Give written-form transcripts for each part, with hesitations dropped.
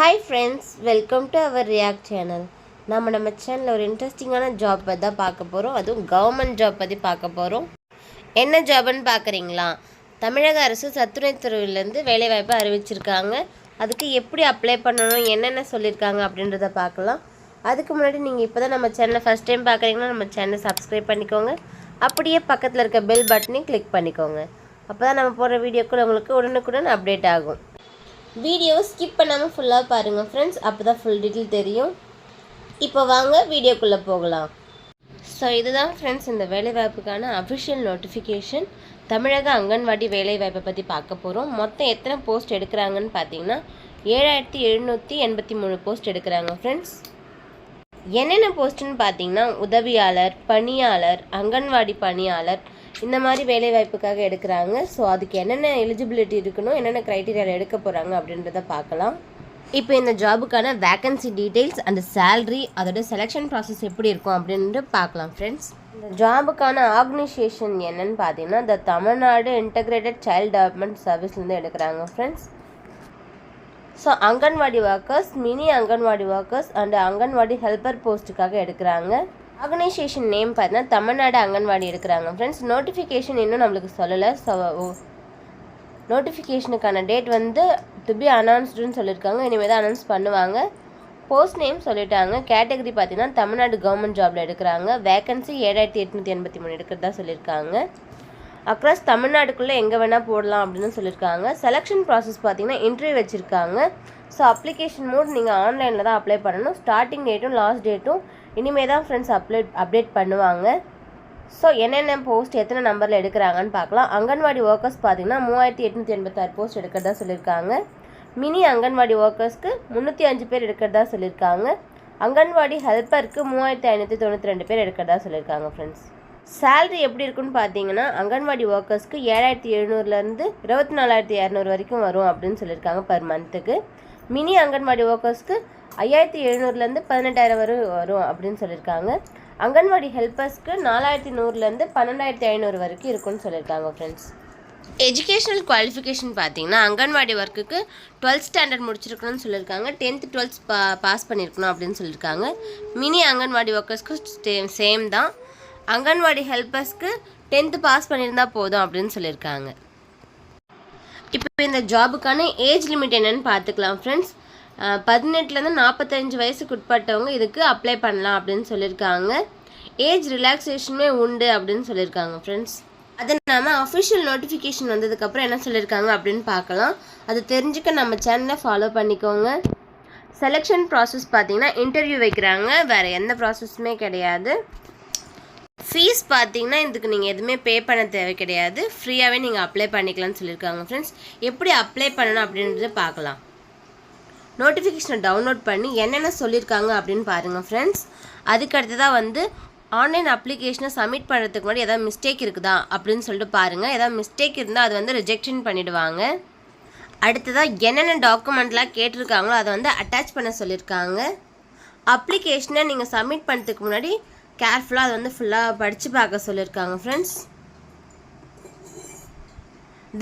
Hi friends, welcome to our React channel. நம்ம சேனலில் ஒரு இன்ட்ரெஸ்டிங்கான ஜாப் பற்றி தான் பார்க்க போகிறோம். அதுவும் கவர்மெண்ட் ஜாப் பற்றி பார்க்க போகிறோம். என்ன ஜாப்னு பார்க்குறீங்களா? தமிழக அரசு சத்துணைத்துறையிலேருந்து வேலைவாய்ப்பு அறிவிச்சிருக்காங்க. அதுக்கு எப்படி அப்ளை பண்ணணும், என்னென்ன சொல்லியிருக்காங்க அப்படின்றத பார்க்கலாம். அதுக்கு முன்னாடி நீங்கள் இப்போ தான் நம்ம சேனலை ஃபஸ்ட் டைம் பார்க்குறீங்கன்னா நம்ம சேனலை சப்ஸ்கிரைப் பண்ணிக்கோங்க. அப்படியே பக்கத்தில் இருக்க பெல் பட்டனையும் கிளிக் பண்ணிக்கோங்க. அப்போ தான் நம்ம போடுற வீடியோக்குள்ள உங்களுக்கு உடனுக்குடன் அப்டேட் ஆகும். வீடியோவை ஸ்கிப் பண்ணாமல் ஃபுல்லாக பாருங்கள் ஃப்ரெண்ட்ஸ், அப்போ தான் ஃபுல் டீட்டெயில் தெரியும். இப்போ வாங்க வீடியோக்குள்ளே போகலாம். ஸோ இதுதான் ஃப்ரெண்ட்ஸ் இந்த வேலைவாய்ப்புக்கான அஃபிஷியல் நோட்டிஃபிகேஷன். தமிழக அங்கன்வாடி வேலைவாய்ப்பை பற்றி பார்க்க போகிறோம். மொத்தம் எத்தனை போஸ்ட் எடுக்கிறாங்கன்னு பார்த்தீங்கன்னா 7783 போஸ்ட் எடுக்கிறாங்க ஃப்ரெண்ட்ஸ். என்னென்ன போஸ்ட்டுன்னு பார்த்தீங்கன்னா உதவியாளர், பணியாளர், அங்கன்வாடி பணியாளர், இந்த மாதிரி வேலைவாய்ப்புக்காக எடுக்கிறாங்க. ஸோ அதுக்கு என்னென்ன எலிஜிபிலிட்டி இருக்கணும், என்னென்ன க்ரைட்டீரியாவில் எடுக்க போகிறாங்க அப்படின்றத பார்க்கலாம். இப்போ இந்த ஜாபுக்கான வேக்கன்சி டீட்டெயில்ஸ் அண்ட் சேல்ரி, அதோட செலெக்ஷன் ப்ராசஸ் எப்படி இருக்கும் அப்படின்ட்டு பார்க்கலாம் ஃப்ரெண்ட்ஸ். இந்த ஜாபுக்கான ஆர்கனைசேஷன் என்னன்னு பார்த்தீங்கன்னா இந்த தமிழ்நாடு இன்டகிரேட்டட் சைல்டு டெவலப்மெண்ட் சர்வீஸ்லேருந்து எடுக்கிறாங்க friends. So anganwadi workers, mini anganwadi workers and anganwadi helper போஸ்ட்டுக்காக எடுக்கிறாங்க. ஆர்கனைசேஷன் நேம் பார்த்தீங்கன்னா தமிழ்நாடு அங்கன்வாடி எடுக்கிறாங்க ஃப்ரெண்ட்ஸ். நோட்டிஃபிகேஷன் இன்னும் நம்மளுக்கு சொல்லலை. ஸோ நோட்டிஃபிகேஷனுக்கான டேட் வந்து டு பி அனௌன்ஸ்டுன்னு சொல்லியிருக்காங்க. இனிமேல் தான் அனௌன்ஸ் பண்ணுவாங்க. போஸ்ட் நேம் சொல்லிட்டாங்க. கேட்டகரி பார்த்தீங்கன்னா தமிழ்நாடு கவர்மெண்ட் ஜாபில் எடுக்கிறாங்க. வேக்கன்சி 7883 எடுக்கிறதா சொல்லியிருக்காங்க. அக்ராஸ் தமிழ்நாடுக்குள்ளே எங்கே வேணால் போடலாம் அப்படின்னு சொல்லியிருக்காங்க. செலெக்ஷன் ப்ராசஸ் பார்த்தீங்கன்னா இன்டர்வியூ வச்சுருக்காங்க. ஸோ அப்ளிகேஷன் மோட் நீங்கள் ஆன்லைனில் தான் அப்ளை பண்ணணும். ஸ்டார்டிங் டேட்டும் லாஸ்ட் டேட்டும் இனிமேல் தான் ஃப்ரெண்ட்ஸ் அப்டேட் பண்ணுவாங்க. ஸோ என்னென்ன போஸ்ட் எத்தனை நம்பரில் எடுக்கிறாங்கன்னு பார்க்கலாம். அங்கன்வாடி ஒர்க்கர்ஸ் பார்த்தீங்கன்னா 3886 போஸ்ட் எடுக்கிறதா சொல்லியிருக்காங்க. மினி அங்கன்வாடி ஒர்க்கர்ஸ்க்கு 305 பேர் எடுக்கிறதா சொல்லியிருக்காங்க. அங்கன்வாடி ஹெல்ப்பருக்கு 3592 பேர் எடுக்கிறதா சொல்லியிருக்காங்க ஃப்ரெண்ட்ஸ். சேல்ரி எப்படி இருக்குன்னு பார்த்தீங்கன்னா அங்கன்வாடி ஒர்க்கர்ஸ்க்கு 7700லேருந்து 24200 வரைக்கும் வரும் அப்படின்னு சொல்லியிருக்காங்க பர் மந்த்துக்கு. மினி அங்கன்வாடி ஒர்க்கர்ஸ்க்கு 5700லேருந்து 18000 வரை வரும் அப்படின்னு சொல்லியிருக்காங்க. அங்கன்வாடி ஹெல்ப்பர்ஸ்க்கு 4100லேருந்து 12500 வரைக்கும் இருக்குன்னு சொல்லியிருக்காங்க ஃப்ரெண்ட்ஸ். எஜுகேஷனல் குவாலிஃபிகேஷன் பார்த்தீங்கன்னா அங்கன்வாடி ஒர்க்குக்கு 12th ஸ்டாண்டர்ட் முடிச்சிருக்கணும்னு சொல்லியிருக்காங்க. 10th 12th பாஸ் பண்ணியிருக்கணும் அப்படின்னு சொல்லியிருக்காங்க. மினி அங்கன்வாடி ஒர்க்கர்ஸ்க்கு சேம் தான். அங்கன்வாடி ஹெல்ப்பர்ஸ்க்கு 10th பாஸ் பண்ணியிருந்தால் போதும் அப்படின்னு சொல்லியிருக்காங்க. இப்போ இந்த ஜாபுக்கான ஏஜ் லிமிட் என்னென்னு பார்த்துக்கலாம் ஃப்ரெண்ட்ஸ். 18லேருந்து 45 வயசுக்கு உட்பட்டவங்க இதுக்கு அப்ளை பண்ணலாம் அப்படின்னு சொல்லியிருக்காங்க. ஏஜ் ரிலாக்ஸேஷனுமே உண்டு அப்படின்னு சொல்லியிருக்காங்க ஃப்ரெண்ட்ஸ். அது நம்ம அஃபிஷியல் நோட்டிஃபிகேஷன் வந்ததுக்கப்புறம் என்ன சொல்லியிருக்காங்க அப்படின்னு பார்க்கலாம். அது தெரிஞ்சுக்க நம்ம சேனலை ஃபாலோ பண்ணிக்கோங்க. செலெக்ஷன் ப்ராசஸ் பார்த்தீங்கன்னா இன்டர்வியூ வைக்கிறாங்க, வேறு எந்த ப்ராசஸுமே கிடையாது. ஃபீஸ் பார்த்தீங்கன்னா இதுக்கு நீங்கள் எதுவுமே பே பண்ண தேவை கிடையாது, ஃப்ரீயாகவே நீங்கள் அப்ளை பண்ணிக்கலாம்னு சொல்லியிருக்காங்க ஃப்ரெண்ட்ஸ். எப்படி அப்ளை பண்ணணும் அப்படின்றத பார்க்கலாம். நோட்டிஃபிகேஷனை டவுன்லோட் பண்ணி என்னென்ன சொல்லியிருக்காங்க அப்படின்னு பாருங்கள் ஃப்ரெண்ட்ஸ். அதுக்கடுத்ததாக வந்து ஆன்லைன் அப்ளிகேஷனை சப்மிட் பண்ணுறதுக்கு முன்னாடி எதாவது மிஸ்டேக் இருக்குதா அப்படின்னு சொல்லிட்டு பாருங்கள். எதாவது மிஸ்டேக் இருந்தால் அது வந்து ரிஜெக்ஷன் பண்ணிவிடுவாங்க. அடுத்ததாக என்னென்ன டாக்குமெண்ட்லாம் கேட்டிருக்காங்களோ அதை வந்து அட்டாச் பண்ண சொல்லியிருக்காங்க. அப்ளிகேஷனை நீங்கள் சப்மிட் பண்ணுறதுக்கு முன்னாடி கேர்ஃபுல்லாக அதை வந்து ஃபுல்லாக படித்து பார்க்க சொல்லியிருக்காங்க ஃப்ரெண்ட்ஸ்.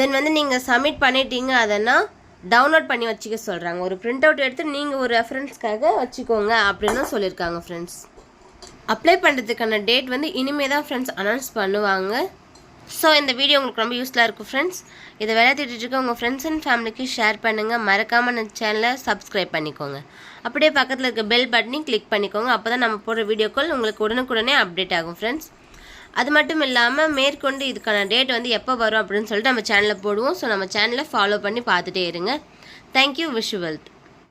தென் வந்து நீங்கள் சப்மிட் பண்ணிட்டீங்க அதெல்லாம் டவுன்லோட் பண்ணி வச்சுக்க சொல்கிறாங்க. ஒரு பிரிண்ட் அவுட் எடுத்து நீங்கள் ஒரு ரெஃபரன்ஸ்க்காக வச்சுக்கோங்க அப்படின்னு சொல்லியிருக்காங்க ஃப்ரெண்ட்ஸ். அப்ளை பண்ணுறதுக்கான டேட் வந்து இனிமேல் தான் ஃப்ரெண்ட்ஸ் அனௌன்ஸ் பண்ணுவாங்க. ஸோ இந்த வீடியோ உங்களுக்கு ரொம்ப யூஸ்ஃபுல்லாக இருக்கும் ஃப்ரெண்ட்ஸ். இதை வேலை தேடிட்டு உங்கள் ஃப்ரெண்ட்ஸ் அண்ட் ஃபேமிலிக்கு ஷேர் பண்ணுங்கள். மறக்காமல் நம்ம சேனலை சப்ஸ்கிரைப் பண்ணிக்கோங்க. அப்படியே பக்கத்தில் இருக்க பெல் பட்டனையும் கிளிக் பண்ணிக்கோங்க. அப்போ தான் நம்ம போடுற வீடியோக்கள் உங்களுக்கு உடனுக்குடனே அப்டேட் ஆகும் ஃப்ரெண்ட்ஸ். அது மட்டும் இல்லாமல் மேற்கொண்டு இதுக்கான டேட் வந்து எப்போ வரும் அப்படின்னு சொல்லிட்டு நம்ம சேனலில் போடுவோம். ஸோ நம்ம சேனலை ஃபாலோ பண்ணி பார்த்துட்டே இருங்க. தேங்க்யூ. Wish you wealth.